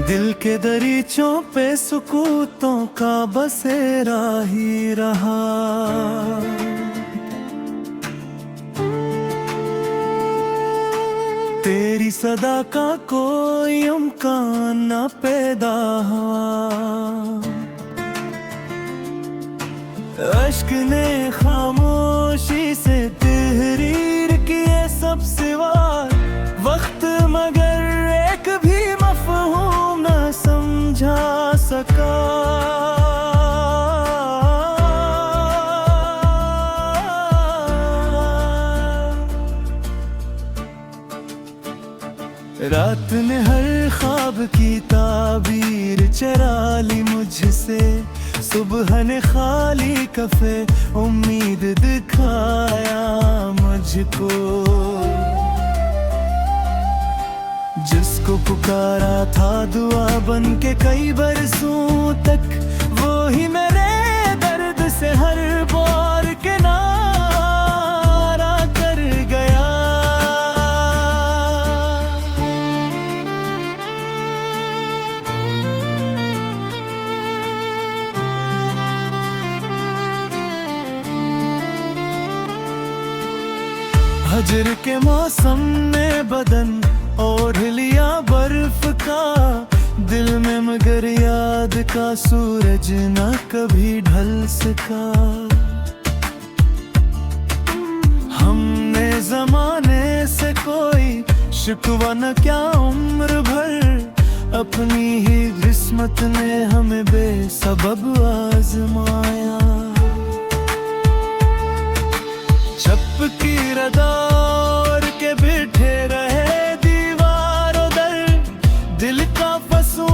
दिल के दरीचों पे सुकूतों का बसेरा ही रहा। तेरी सदा का कोई इम्कान न पैदा हुआ। अश्क ने खामोशी से तहरीर किए सब सिवा वक्त, मगर एक भी मफहूम न समझा सका। रात ने हर ख्वाब की ताबीर चरा ली मुझसे, सुबह ने खाली कफे उम्मीद दिखाया मुझको। जिसको पुकारा था दुआ बन के कई बरसों तक, वो ही मेरे दर्द से हर बार के नारा कर गया। हजर के मौसम ने बदन ओढ़ लिया बर्फ का, दिल में मगर याद का सूरज न कभी ढल सका। हमने जमाने से कोई शिकवा न क्या उम्र भर, अपनी ही किस्मत ने हमें बेसबब आजमाया। छप की रदार के बिठे रहे दीवारों दर, दिल का फंसू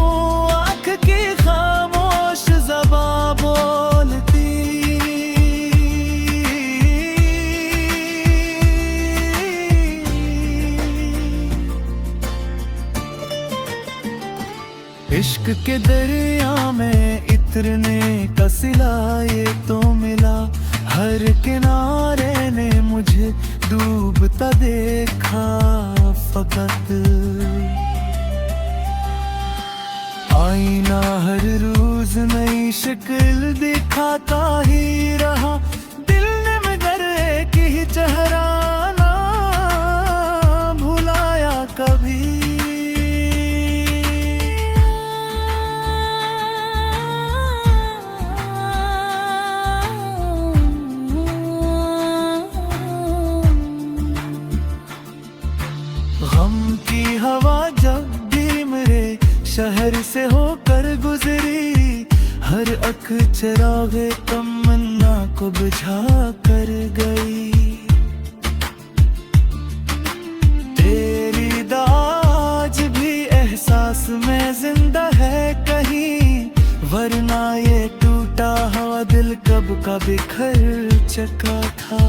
आँख की खामोश ज़बां बोलती। इश्क के दरिया में इतरने का सिला ये तो मिला, हर किनारे ने मुझे डूबता देखा फकत। आईना हर रोज नई शक्ल दिखाता ही रहा, दिल ने मगर एक ही चेहरा ना भुलाया कभी। गम की हवा जब भी मेरे शहर से होकर गुजरी, हर अख चिरागे तमन्ना को बुझा कर गई। तेरी दाज भी एहसास में जिंदा है कहीं, वरना ये टूटा हुआ दिल कब का बिखर चुका था।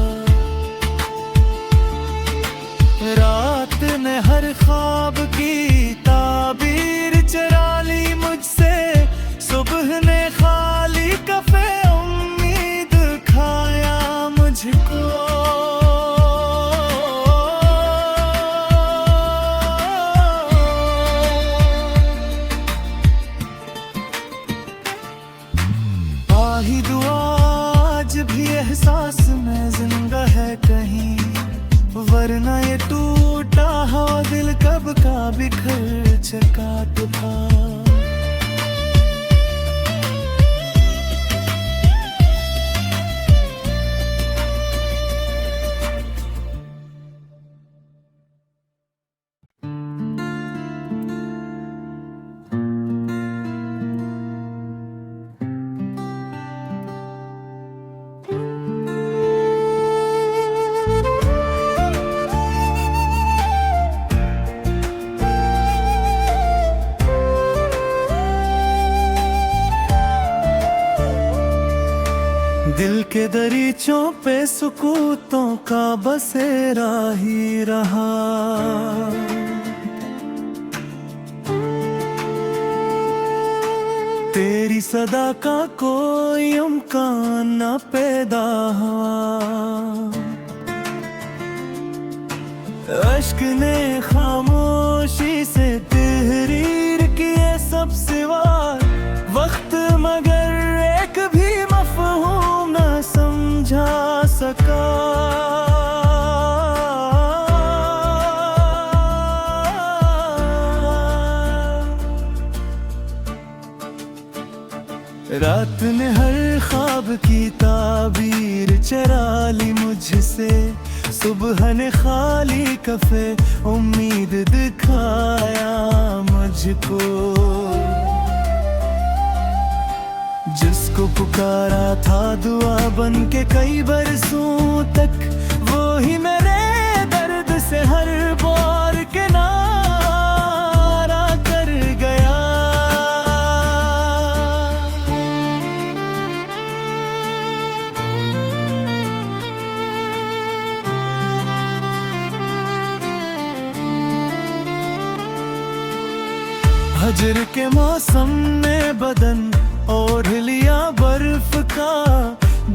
रात ने हर ख्वाब की ताबीर चरा ली मुझसे, सुबह ने खाली कफे उम्मीद खाया मुझको। आही दुआ आज भी एहसास में जिंदा है कहीं, वरना ये टूटा हुआ दिल कब का बिखर चुका था। दिल के दरीचों पे सुकूतों का बसेरा ही रहा। तेरी सदा का कोई इम्कान न पैदा हुआ। अश्क ने खामोशी से तहरीर किए सब सका। रात ने हर ख्वाब की ताबीर चरा ली मुझसे, सुबह ने खाली कफे उम्मीद दिखाया मुझको। जिसको पुकारा था दुआ बन के कई बरसों तक, वो ही मेरे दर्द से हर बार के नारा कर गया। हजर के मौसम ने बदन ओढ़ लिया बर्फ का,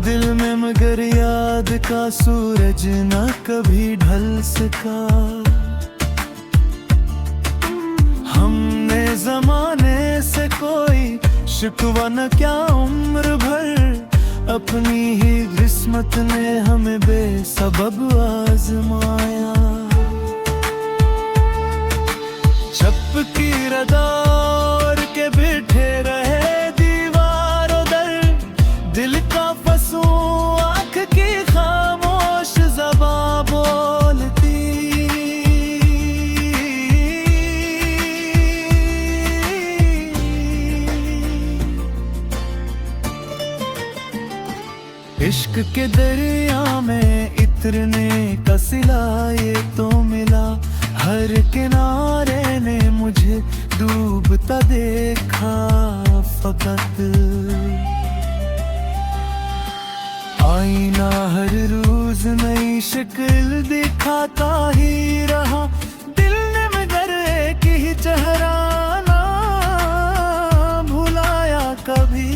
दिल में मगर याद का सूरज न कभी ढल सका। हमने जमाने से कोई शिकवा न क्या उम्र भर, अपनी ही किस्मत ने हमें बेसबब आजमाया। चपकी रदार के बिठे रहे दीवारों दर, दिल का फंसू आँख की खामोश ज़बां बोलती। इश्क के दरिया में इतरने का सिला ये तो मिला, हर किनारे ने मुझे डूबता देखा फकत। आईना हर रोज नई शक्ल दिखाता ही रहा, दिल ने मगर एक ही चेहरा ना भुलाया कभी।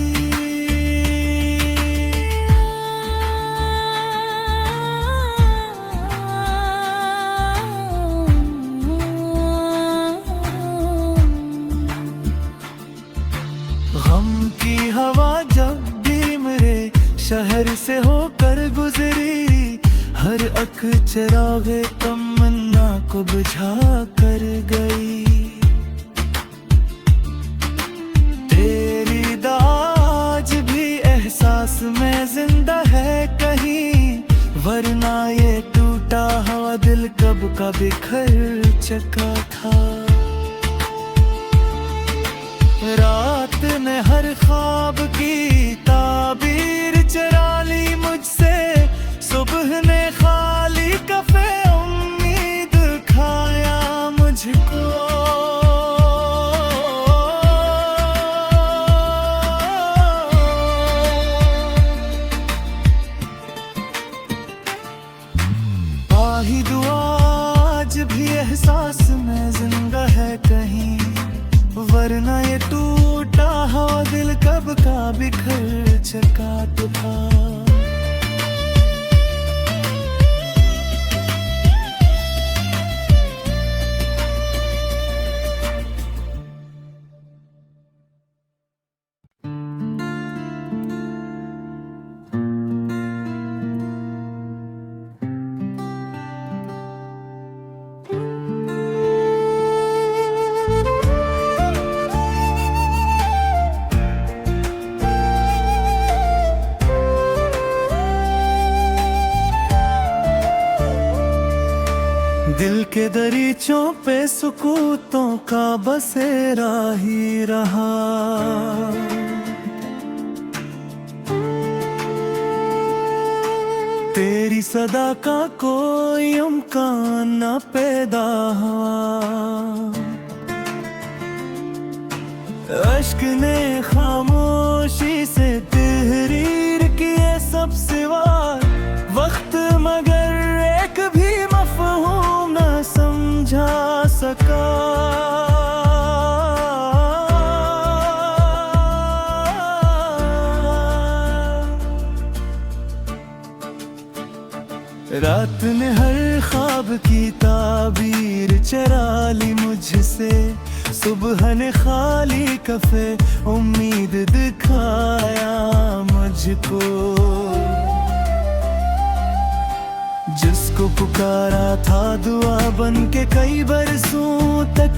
गम की हवा जब भी मेरे शहर से होकर गुजरी, हर अख चिरागे तमन्ना को बुझा कर गई। तेरी दाज भी एहसास में जिंदा है कहीं, वरना ये टूटा हुआ दिल कब का बिखर चुका था। रात ने हर ख्वाब की ताबीर चरा ली मुझसे, सुबह ने खाली कफे उम्मीद खाया मुझको। आही दुआ आज भी एहसास में जिंदा है कहीं, वरना ये टूटा हुआ दिल कब का बिखर चुका था। दिल के दरीचों पे सुकूतों का बसेरा ही रहा, तेरी सदा का कोई इम्कान न पैदा हुआ। अश्क ने खामोशी से तहरीर किए सब सिवा, वक्त मगर एक भी मफहूम न समझा सका। रात ने हर ख्वाब की ताबीर चरा ली मुझसे, सुबह ने खाली कफे उम्मीद दिखाया मुझको। जिसको पुकारा था दुआ बन के कई बरसों तक,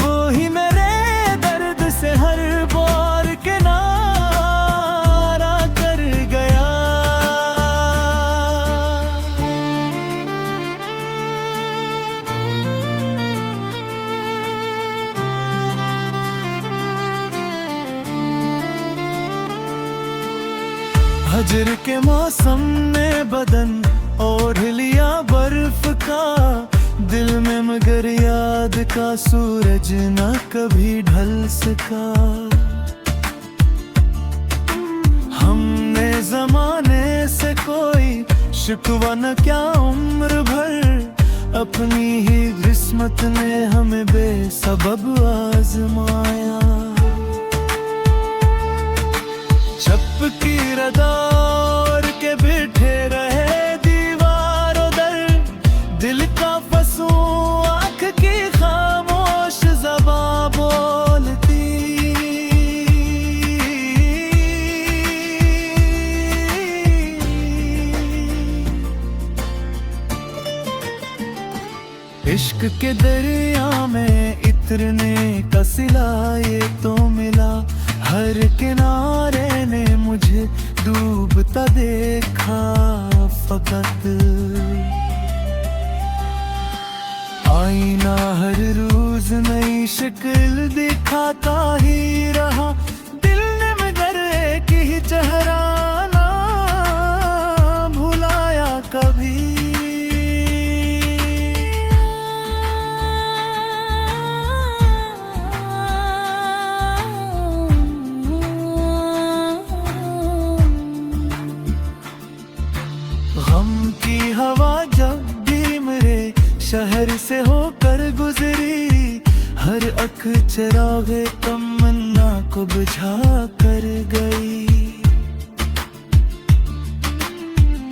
वो ही मेरे दर्द से हर बार किनारा कर गया। हजर के मौसम ने बदन ओढ़ लिया बर्फ का, दिल में मगर याद का सूरज न कभी ढल सका। हमने जमाने से कोई शिकवा न किया उम्र भर, अपनी ही किस्मत ने हमें बेसबब आजमाया। चपकी रदार के बिठे रहे दीवारों दर, दिल का फंसू आँख की खामोश ज़बां बोलती। इश्क के दरिया में इतरने का सिला ये तो मिला, हर किनारे ने मुझे डूबता देखा फकत। आईना हर रोज नई शक्ल दिखाता ही रहा, दिल ने मगर एक ही चेहरा ना भुलाया कभी। गम की हवा जब भी मेरे शहर से होकर गुजरी, हर अख चिरागे तमन्ना को बुझा कर गई।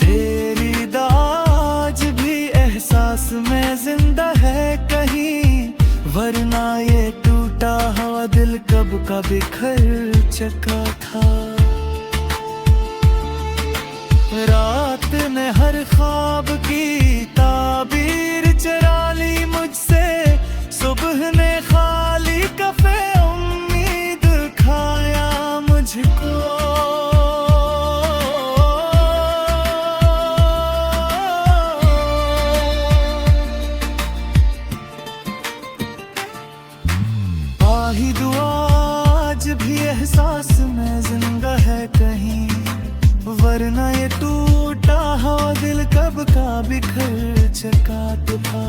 तेरी दाज भी एहसास में जिंदा है कहीं, वरना ये टूटा हुआ दिल कब का बिखर चुका था। रात ने हर ख्वाब की ताबीर चरा ली मुझसे, सुबह ने खाली कफे उम्मीद खाया मुझको। आही दुआ आज भी एहसास में जिंदा है कहीं, वरना ये टूटा हुआ दिल कब का बिखर चुका था।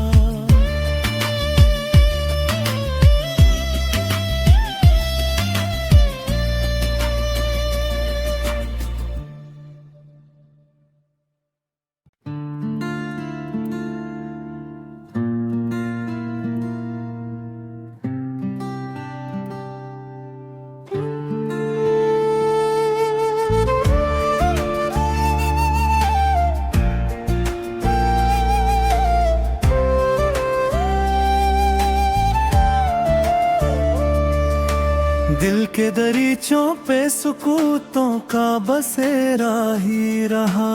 दिल के दरीचों पे सुकूतों का बसेरा ही रहा,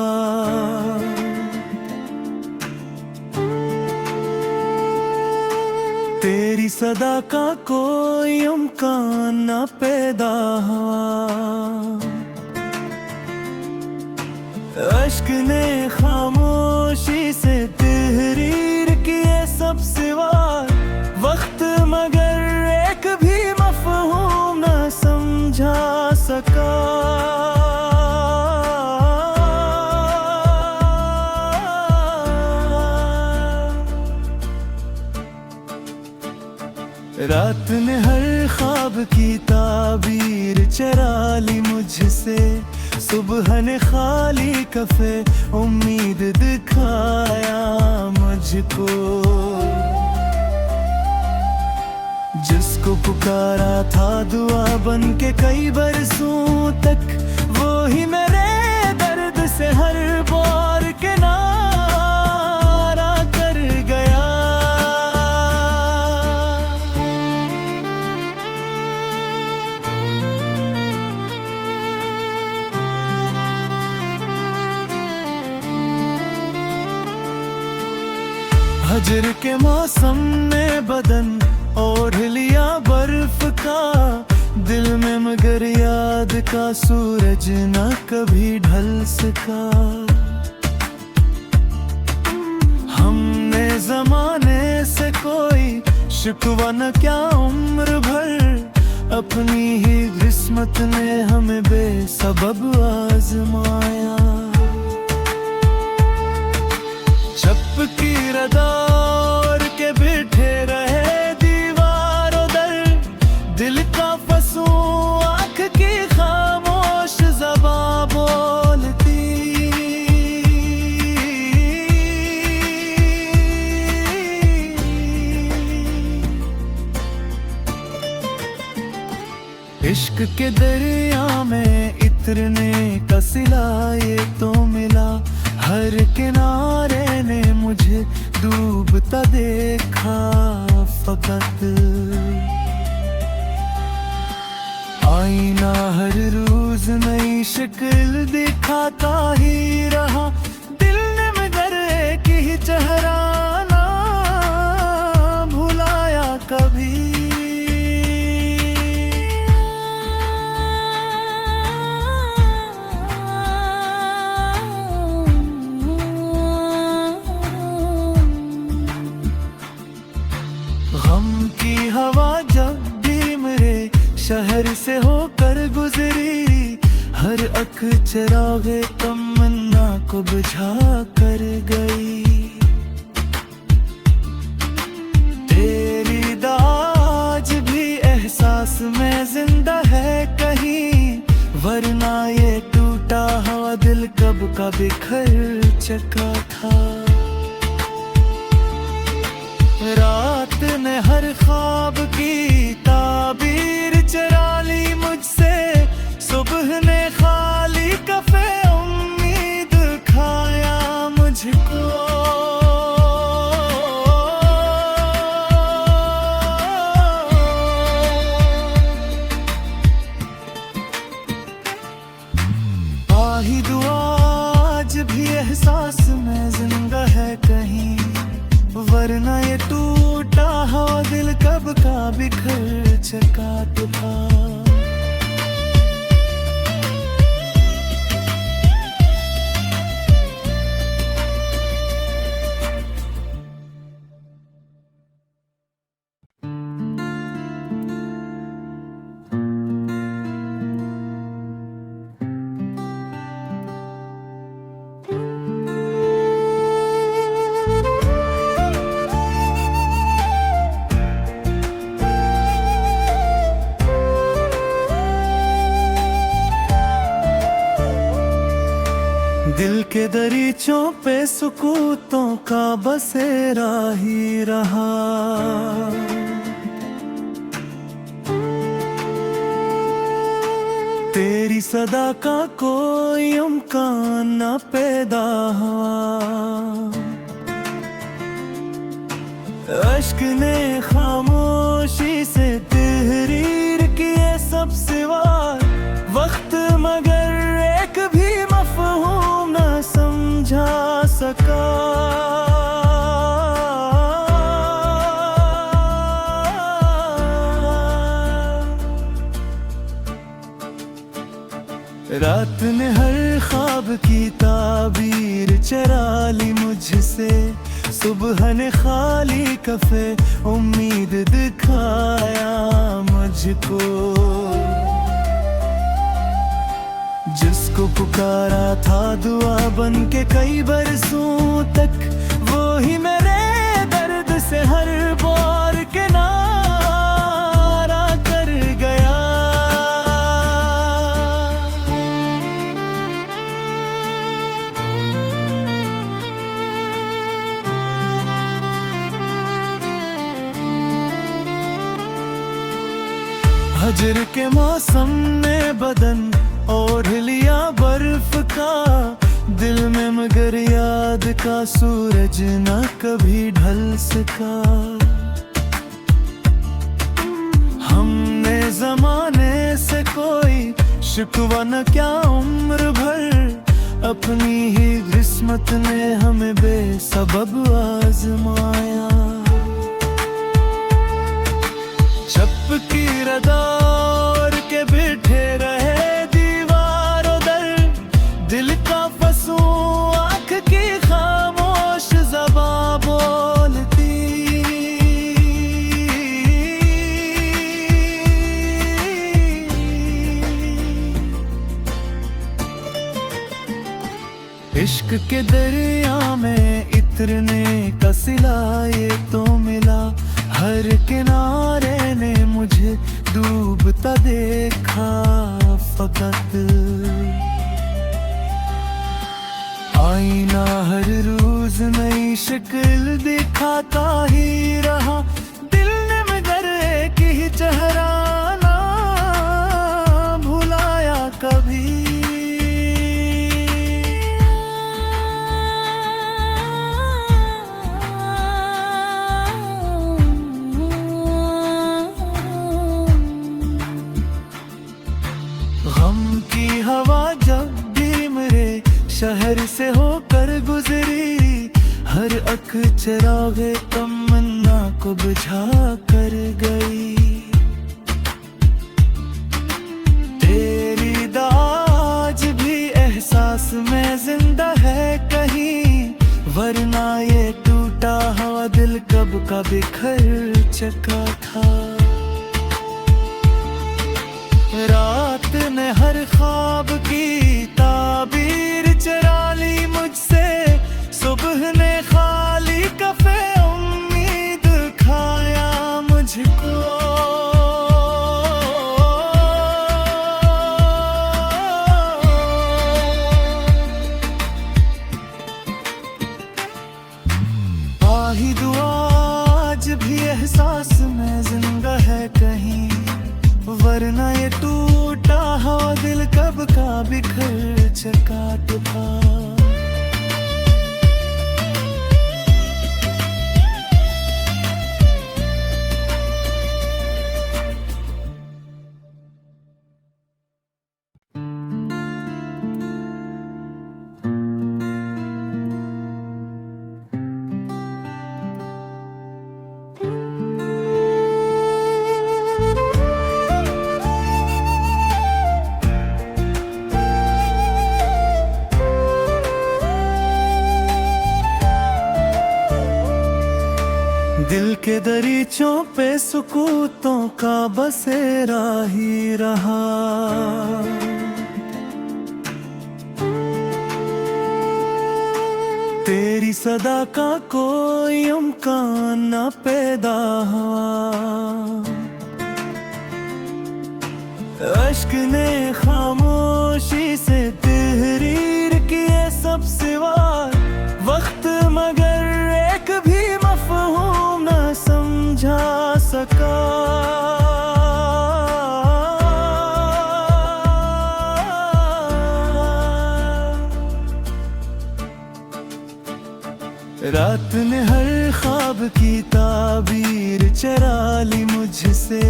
तेरी सदा का कोई इम्कान न पैदा हुआ। अश्क ने खामोशी से तहरीर किए सब सिवा, वक्त मगर एक भी मफहूम न समझा सका। रात ने हर ख्वाब की ताबीर चरा ली मुझसे, सुबह ने खाली कफे उम्मीद दिखाया मुझको। जिसको पुकारा था दुआ बन के कई बरसों तक, वो ही मेरे दर्द से हर बार किनारा कर गया। हजर के मौसम में बदन ओढ़ लिया बर्फ का, दिल में मगर याद का सूरज न कभी ढल सका। हमने जमाने से कोई शिकवा न क्या उम्र भर, अपनी ही किस्मत ने हमें बेसबब आजमाया। चपकी रदार के बिठे रहे दीवारों दर, दिल का फंसू आँख की खामोश ज़बां बोलती। इश्क के दरिया में इतरने का सिला ये तो मिला, हर किनारे ने मुझे डूबता देखा फकत। आईना हर रोज नई शक्ल दिखाता ही रहा, दिल ने मगर एक ही चेहरा ना भुलाया कभी। गम की हवा जब भी मेरे शहर से होकर गुजरी, हर अख चरागे तमन्ना को बुझा कर गई। तेरी दाज भी एहसास में जिंदा है कहीं, वरना ये टूटा हुआ दिल कब का बिखर चुका था। रात ने हर ख्वाब की ताबीर चरा ली मुझसे, सुबह ने खाली कफे उम्मीद खाया मुझको। आही दुआ आज भी एहसास में जिंदा है कहीं, वरना ये टूटा हुआ दिल कब का बिखर चुका था। दिल के दरीचों पे सुकूतों का बसेरा ही रहा, तेरी सदा का कोई इम्कान न पैदा हुआ। अश्क ने खामोशी से तहरीर किए सब सिवा, वक्त मगर एक भी मफहूम न समझा सका। रात ने हर ख्वाब की ताबीर चरा ली मुझसे, सुबह ने खाली कफे उम्मीद दिखाया मुझको। जिसको पुकारा था दुआ बन के कई बरसों तक, वो ही मेरे दर्द से हर बार किनारा कर गया। हजर के मौसम में बदन ओढ़ लिया बर्फ का, दिल में मगर याद का सूरज न कभी ढल सका। हमने जमाने से कोई शिकवा न क्या उम्र भर, अपनी ही किस्मत ने हमें बेसबब आजमाया। चपकी रदार के बैठे रहे दीवारों दर, दिल का फंसू आँख की खामोश ज़बां बोलती। इश्क के दरिया में इतरने का सिला ये तो मिला, हर किनारे ने मुझे डूबता देखा फकत। आईना हर रोज नई शक्ल दिखाता ही रहा, दिल ने मगर एक ही चेहरा ना भुलाया कभी। गम की हवा जब भी मेरे शहर से होकर गुजरी, हर अख चिरागे तमन्ना को बुझा कर गई। तेरी दाज भी एहसास में जिंदा है कहीं, वरना ये टूटा हुआ दिल कब का बिखर चुका था। रात ने हर ख्वाब की ताबीर चुरा ली मुझसे, सुबह ने खाली कफे उम्मीद खाया मुझको। आही दुआ आज भी एहसास में जिंदा है कहीं, वरना ये टूटा हुआ दिल कब का बिखर चुका था। दिल के दरीचों पे सुकूतों का बसेरा ही रहा, तेरी सदा का कोई इम्कान न पैदा हुआ। अश्क ने खामोशी से तहरीर किए सब सिवा वक्त, मगर एक भी मफहूम न समझा सका। रात ने हर ख्वाब की ताबीर चुरा ली मुझसे,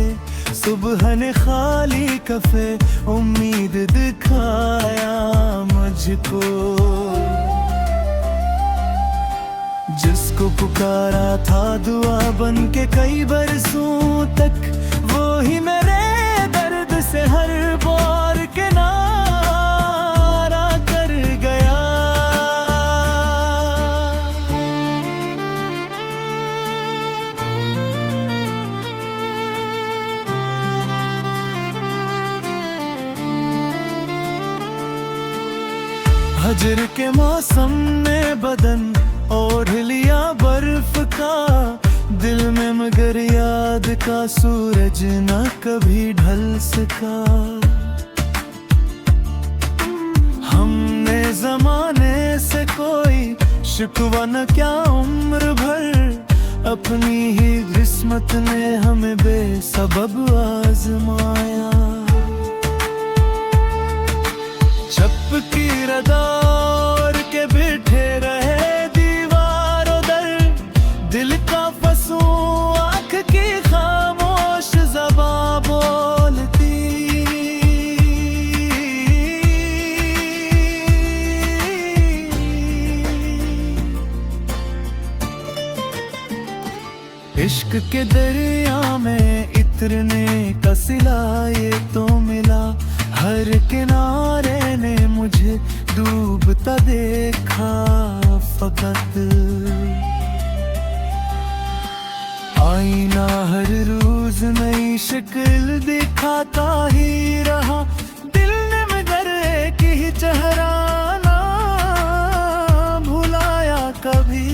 सुबह ने खाली कफे उम्मीद दिखाया मुझको। जिसको पुकारा था दुआ बन के कई बरसों तक, वो ही मेरे दर्द से हर बार किनारा कर गया। हजर के मौसम ने बदन ओढ़ लिया बर्फ का, दिल में मगर याद का सूरज न कभी ढल सका। हमने जमाने से कोई शिकवा न क्या उम्र भर, अपनी ही किस्मत ने हमें बेसबब आजमाया। चपकी रदार के बैठे रहे दीवारों दर, दिल का फंसू आँख की खामोश ज़बां बोलती। इश्क के दरिया में इतरने का सिला ये तो मिला, हर किनारे ने मुझे डूबता देखा फकत। आईना हर रोज नई शक्ल दिखाता ही रहा, दिल ने मगर एक ही चेहरा ना भुलाया कभी।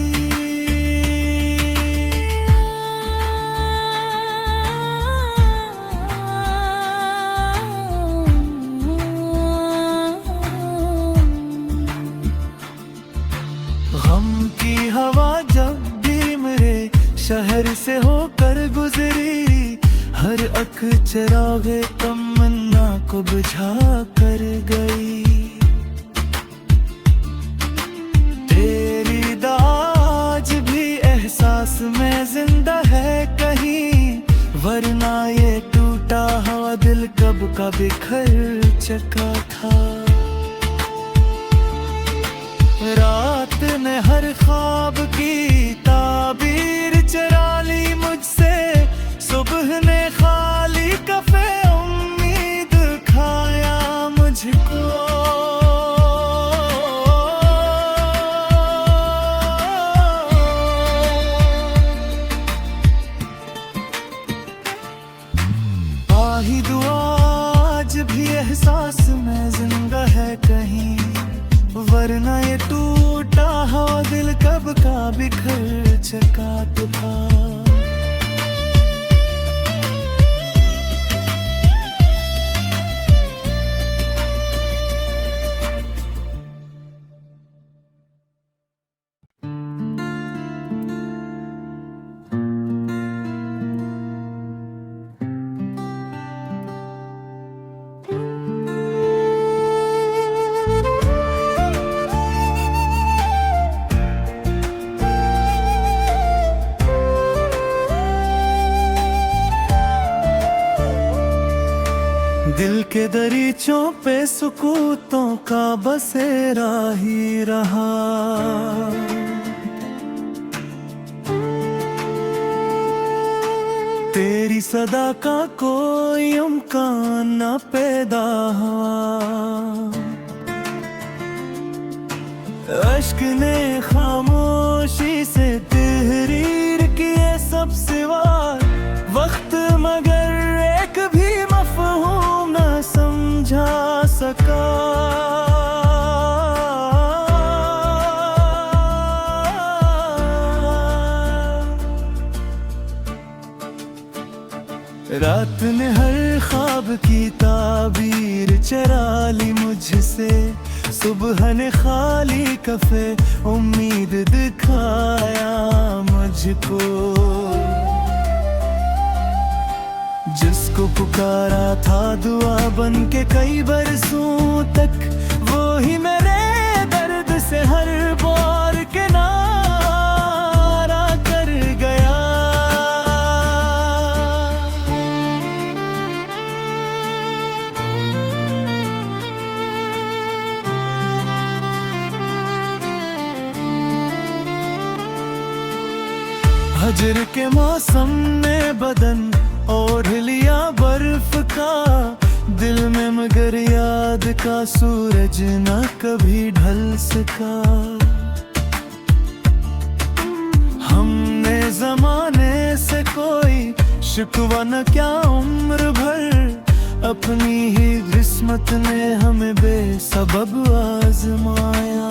गम की हवा जब भी मेरे शहर से होकर गुजरी, हर अख चरागे तमन्ना को बुझा कर गई। तेरी दाज भी एहसास में जिंदा है कहीं, वरना ये टूटा हुआ दिल कब का बिखर चुका था। रात ने हर ख्वाब की ताबीर चरा ली मुझसे, सुबह ने खाली कफे उम्मीद खाया मुझको। आही दुआ आज भी एहसास में जिंदा है कहीं, वरना ये टूटा हुआ दिल कब का बिखर चुका था। दिल के दरीचों पे सुकूतों का बसेरा ही रहा, तेरी सदा का कोई इम्कान न पैदा हुआ। अश्क ने खामोशी से तहरीर किए सब सिवा वक्त, मगर एक भी मफहूम न समझा सका। रात ने हर ख्वाब की ताबीर चरा ली मुझसे, सुबह ने खाली कफे उम्मीद दिखाया मुझको। जिसको पुकारा था दुआ बन के कई बरसों तक, वो ही मेरे दर्द से हर बार किनारा कर गया। हजर के मौसम ने बदन ओढ़ लिया बर्फ का, दिल में मगर याद का सूरज न कभी ढल सका। हमने जमाने से कोई शिकवा न क्या उम्र भर, अपनी ही किस्मत ने हमें बेसबब आजमाया।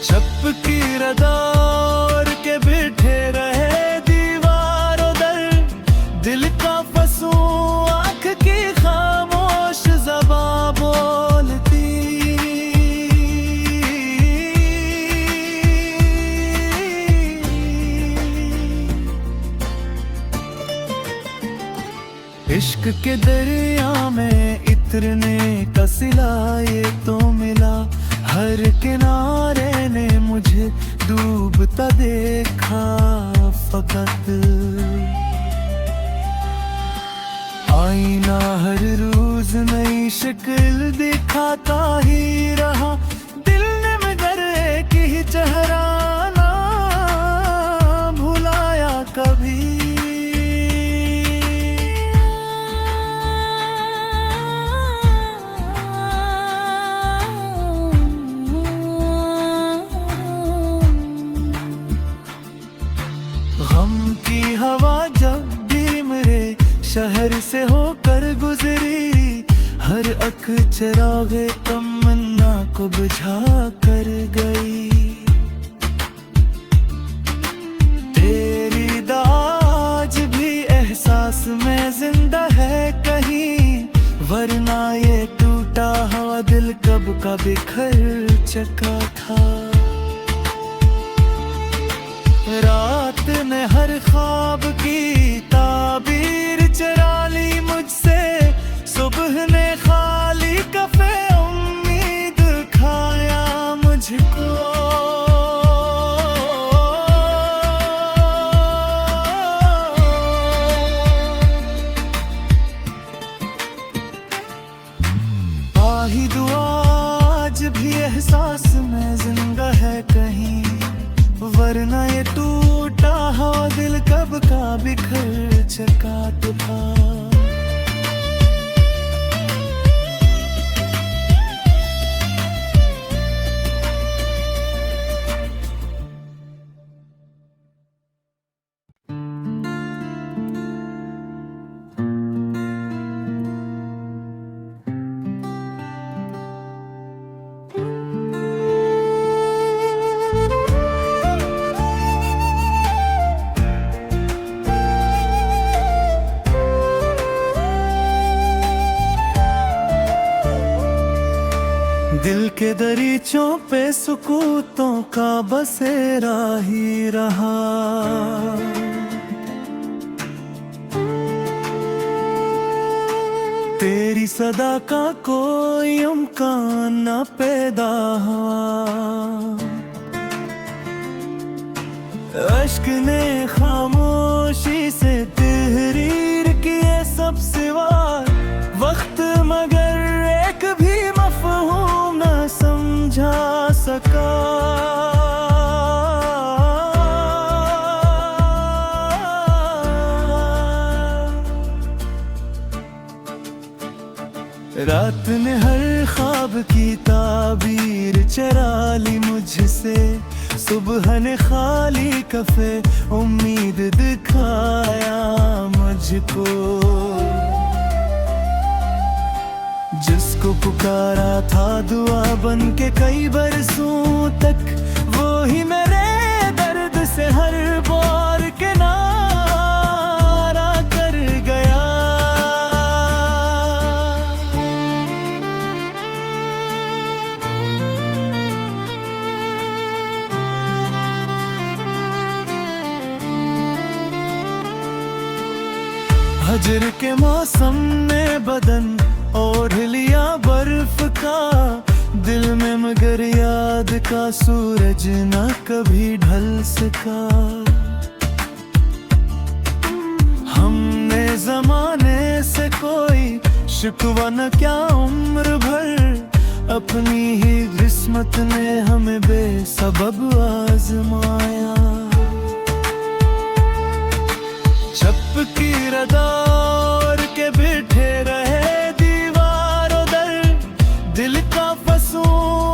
चपकी रदार के बिठे रहे दीवारों दर, दिल का फंसू आँख की खामोश ज़बां बोलती। इश्क के दरिया में इतरने का सिला ये तो मिला, हर किनारे ने मुझे डूबता देखा फकत। आईना हर रोज नई शक्ल दिखाता ही रहा, दिल ने मगर एक ही चेहरा ना शहर से होकर गुजरी, हर अख चरागे तमन्ना को बुझा कर गई। तेरी दाज भी एहसास में जिंदा है कहीं, वरना ये टूटा हुआ दिल कब का बिखर चुका था। रात ने हर ख्वाब की ताबीर चरा ली मुझसे, सुबह ने खाली कफे उम्मीद खाया मुझको। आही दुआ आज भी एहसास में जिंदा है कहीं, वरना ये टूटा हुआ दिल कब का बिखर चुका था। दिल के दरीचों पे सुकूतों का बसेरा ही रहा, तेरी सदा का कोई इम्कान न पैदा हुआ। अश्क ने खामोशी से तहरीर किए सब सिवा वक्त, मगर एक भी मफहूम न समझा सका। रात ने हर ख्वाब की ताबीर चरा ली मुझसे, सुबह ने खाली कफे उम्मीद दिखाया मुझको। जिसको पुकारा था दुआ बन के कई बरसों तक, वो ही मेरे दर्द से हर बार किनारा कर गया। हजर के मौसम ने बदन ओढ़ लिया बर्फ का, दिल में मगर याद का सूरज न कभी ढल सका। हमने जमाने से कोई शिकवा न क्या उम्र भर, अपनी ही किस्मत ने हमें बेसबब आजमाया। छप की रदार के बिठे रहे दीवारों दर, दिल का फंसू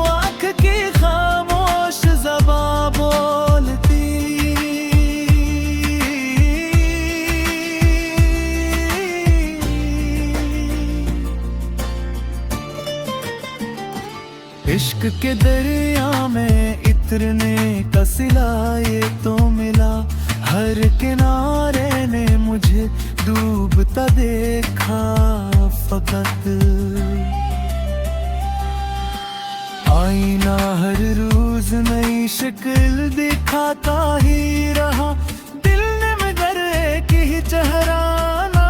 आँख की खामोश ज़बां बोलती। इश्क के दरिया में इतरने का सिला ये तो मिला, हर किनारे ने मुझे डूबता देखा फकत। आईना हर रोज नई शक्ल दिखाता ही रहा, दिल ने मगर एक ही चेहरा ना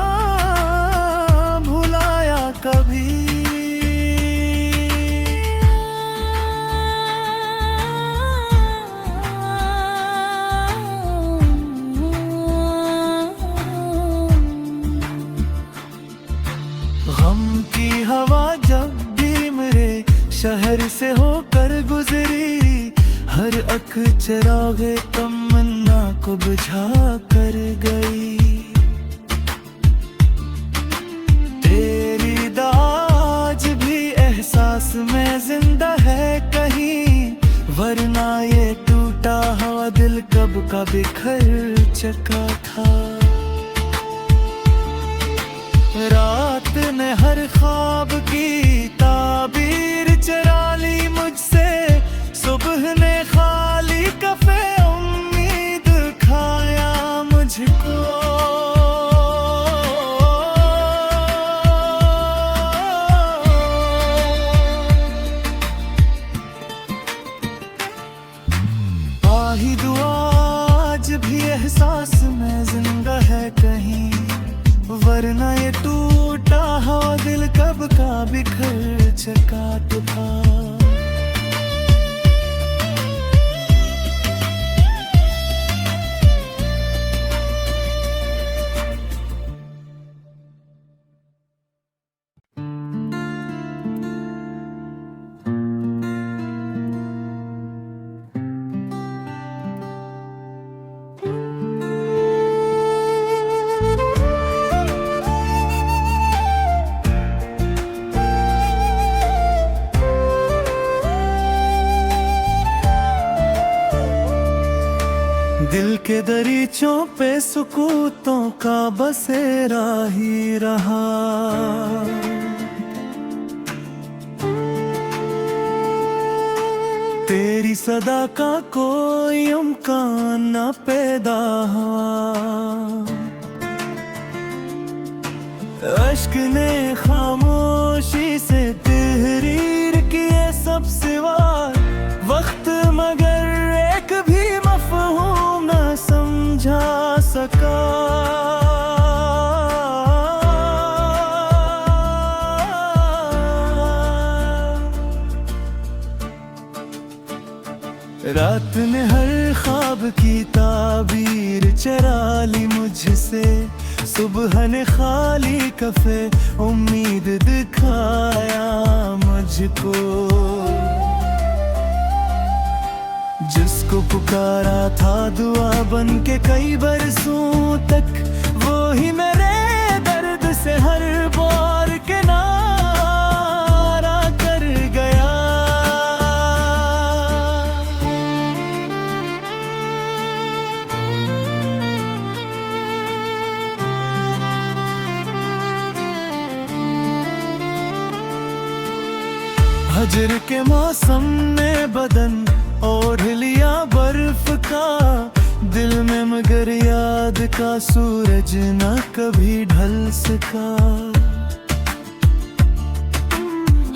भुलाया कभी। गम की हवा जब भी मेरे शहर से होकर गुजरी, हर अख चरागे तमन्ना को बुझा कर गई। तेरी दाज भी एहसास में जिंदा है कहीं, वरना ये टूटा हुआ दिल कब का बिखर चुका था। रात ने हर ख्वाब की ताबीर चरा ली मुझसे, सुबह ने खाली कफे उम्मीद खाया मुझको। आही दुआ आज भी एहसास में जिंदा है कहीं, वरना ये टूटा हुआ दिल कब का बिखर चुका था। दिल के दरीचों पे सुकूतों का बसेरा ही रहा, तेरी सदा का कोई इम्कान न पैदा हुआ। अश्क ने खामोशी से तहरीर किए सब सिवा वक्त, मगर एक भी मफहूम न समझा सका। रात ने हर ख्वाब की ताबीर चरा ली मुझसे, सुबह ने खाली कफे उम्मीद दिखाया मुझको। जिसको पुकारा था दुआ बन के कई बरसों तक, वो ही मेरे दर्द से हर बार किनारा कर गया। हजर के मौसम ने बदन ओढ़ लिया बर्फ का, दिल में मगर याद का सूरज न कभी ढल सका।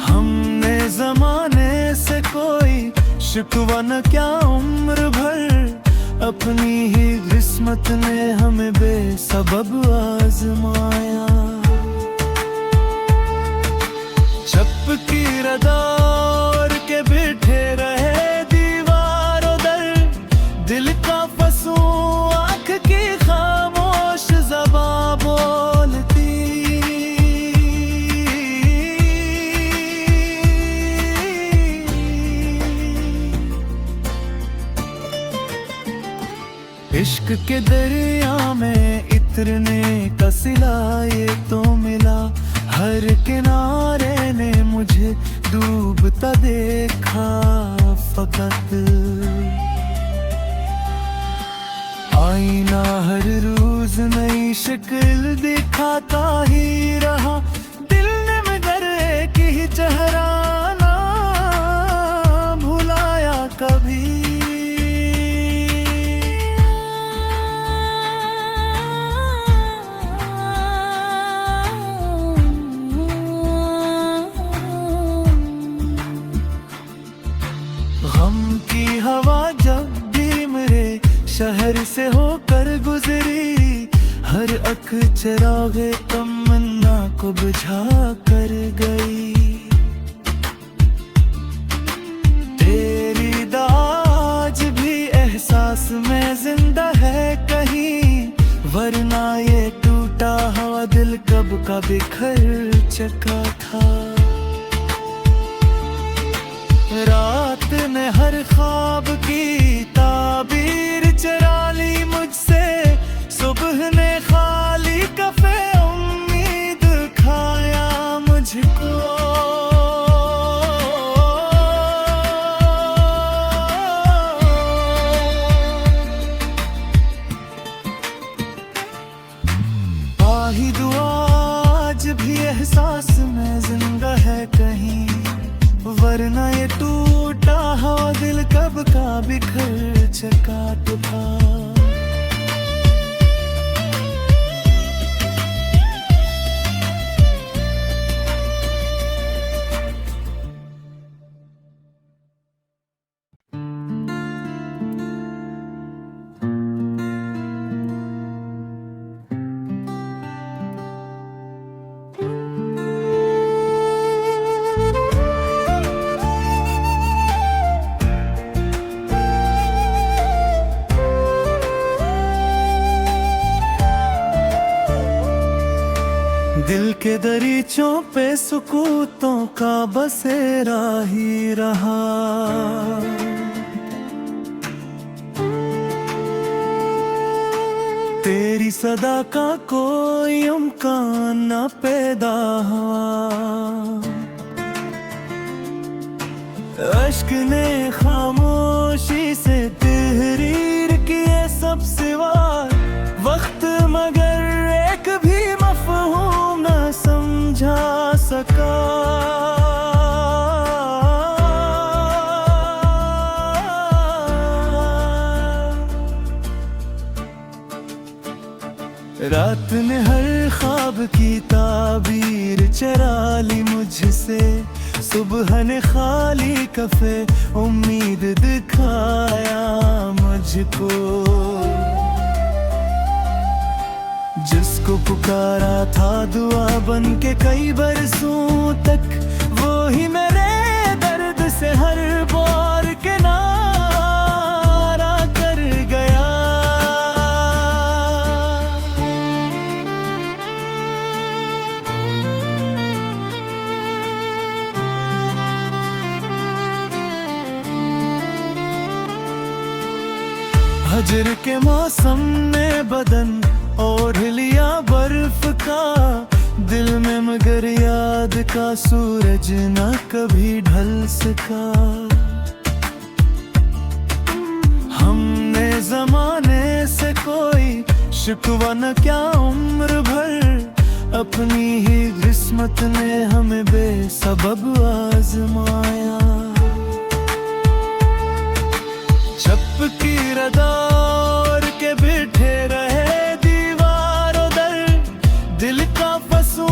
हमने जमाने से कोई शिकवा न क्या उम्र भर, अपनी ही किस्मत ने हमें बेसबब आजमाया। छप की रदार के बैठे रहे दीवारों दर, दिल का फंसू आँख की खामोश ज़बां बोलती। इश्क के दरिया में इतरने का सिला ये तो मिला, हर किनारे ने मुझे डूबता देखा फकत। आईना हर रोज नई शक्ल दिखाता ही रहा, दिल ने मगर एक ही चेहरा ना भुलाया कभी। गम की हवा जब भी मेरे शहर से होकर गुजरी, हर अख चरागे तमन्ना को बुझा कर गई। तेरी दाज भी एहसास में जिंदा है कहीं, वरना ये टूटा हुआ दिल कब का बिखर चुका था। रात ने हर ख्वाब की ताबीर चरा ली मुझसे, सुबह ने खाली कफे उम्मीद खाया मुझको। आही दुआ बिखर चकाट था। दिल के दरीचों पे सुकूतों का बसेरा ही रहा। तेरी सदा का कोई इम्कान न पैदा हुआ। अश्क ने खामोशी से तहरीर किए सब सिवा वक्त, मगर एक भी मफ़हूम न समझा सका। रात ने हर ख्वाब की ताबीर चरा ली मुझसे, सुबह ने खाली कफे उम्मीद दिखाया मुझको। जिसको पुकारा था दुआ बन के कई बरसों तक, वो ही मेरे दर्द से हर बार के नारा कर गया। हजर के मौसम ने बदन ओढ़ लिया बर्फ का, दिल में मगर याद का सूरज न कभी ढल सका। हमने जमाने से कोई शिकवा न क्या उम्र भर, अपनी ही किस्मत ने हमें बेसबब आजमाया। छप की रदार के बिठे रहे दिल का फंसू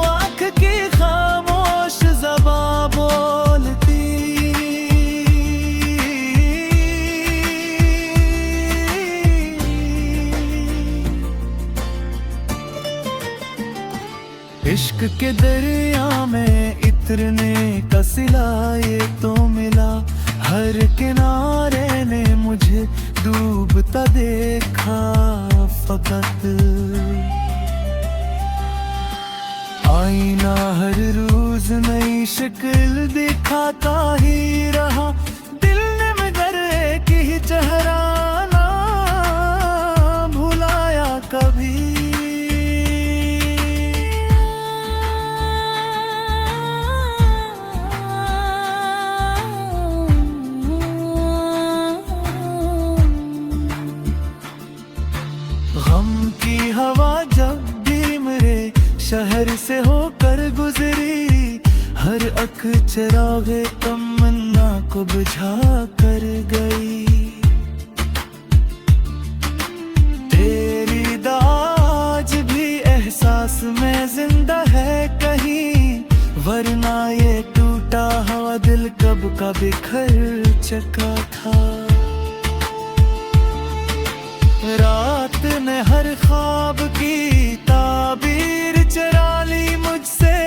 आँख की खामोश ज़बां बोलती। इश्क के दरिया में इतरने का सिला ये तो मिला, हर किनारे ने मुझे डूबता देखा फकत। आईना हर रोज नई शक्ल दिखाता ही रहा, दिल ने मगर एक ही चेहरा ना भुलाया कभी। गम की हवा जब भी मेरे शहर से होकर गुजरी, हर अख चिरागे तमन्ना को बुझा कर गई। तेरी दाज भी एहसास में जिंदा है कहीं, वरना ये टूटा हुआ दिल कब का बिखर चुका था। रात ने हर ख्वाब की ताबीर चरा ली मुझसे,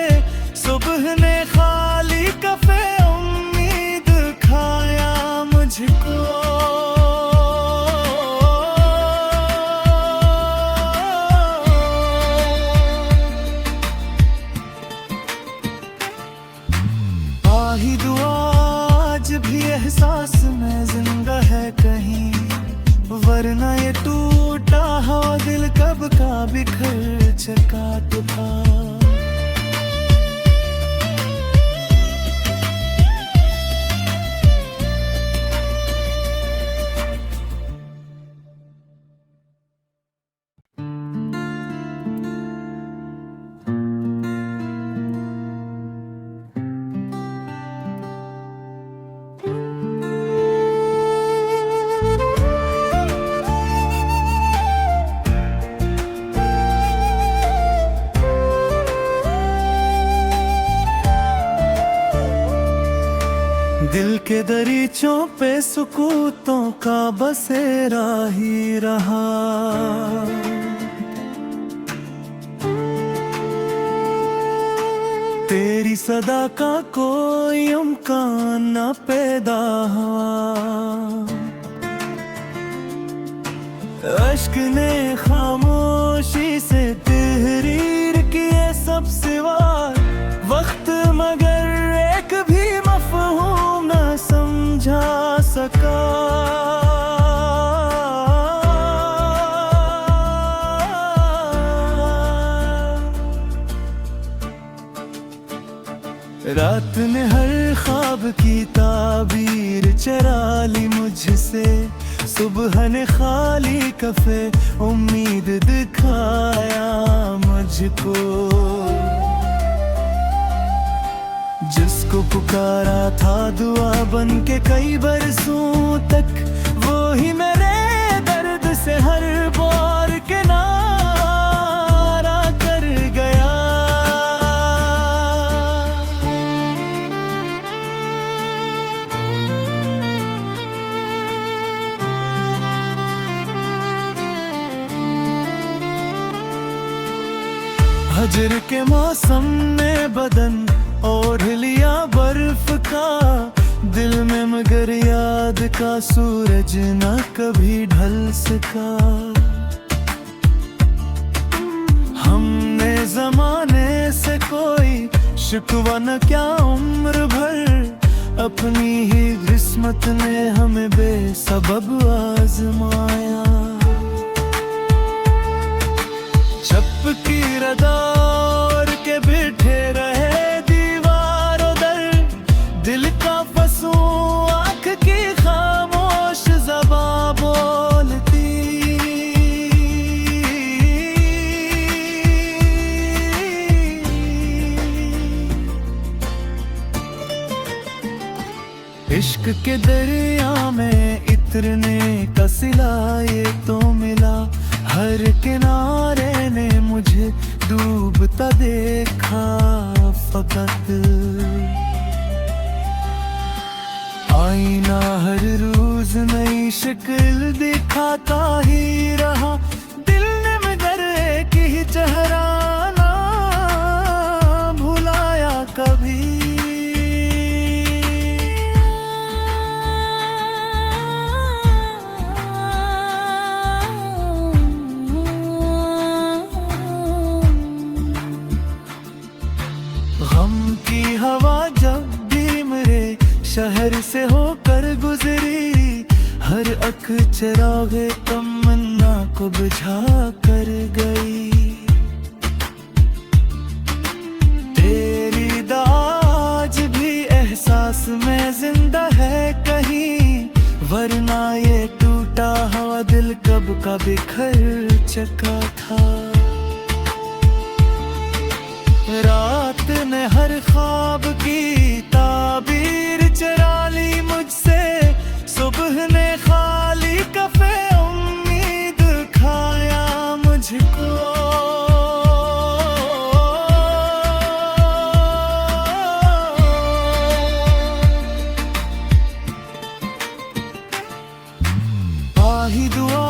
सुबह ने खाली कफे उम्मीद खाया मुझको। आही दुआ आज भी एहसास में जिंदा है कहीं, वरना ये टूटा हुआ दिल कब का बिखर बगीचों पे सुकूतों का बसेरा ही रहा। तेरी सदा का कोई इम्कान न पैदा हुआ। अश्क ने खामोशी से तहरीर किए सब सिवा वक्त, मगर एक भी मफहूम न समझा सका। रात ने हर ख्वाब की ताबीर चरा ली मुझसे, सुबह ने खाली कफे उम्मीद दिखाया मुझको। जिसको पुकारा था दुआ बन के कई बरसों तक, वो ही मेरे दर्द से हर बार किनारा कर गया। हजर के मौसम ने बदन ओढ़ लिया बर्फ का, दिल में मगर याद का सूरज न कभी ढल सका। हमने जमाने से कोई शिकवा न क्या उम्र भर, अपनी ही किस्मत ने हमें बेसबब आजमाया। चपकी रदार के बिठे रहे दीवारों दर, दिल का फंसू आँख की खामोश ज़बां बोलती। इश्क के दरिया में इतरने का सिला ये तो मिला, हर किनारे ने मुझे डूबता देखा फकत। आईना हर रोज नई शक्ल दिखाता ही रहा, दिल ने मगर एक ही चेहरा ना भुलाया कभी। गम की हवा जब भी मेरे शहर से होकर गुजरी, हर अख चिरागे तमन्ना को बुझा कर गई। तेरी दाज भी एहसास में जिंदा है कहीं, वरना ये टूटा हुआ दिल कब का बिखर चुका था। रात ने हर ख्वाब की ताबीर चरा ली मुझसे, सुबह ने खाली कफे उम्मीद खाया मुझको। आही दुआ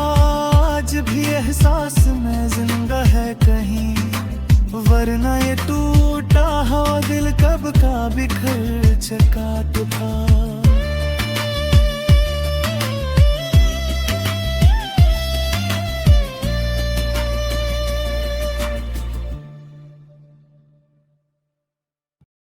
आज भी एहसास में जिंदा है कहीं, वरना ये टूटा हुआ दिल कब का बिखर चुका था।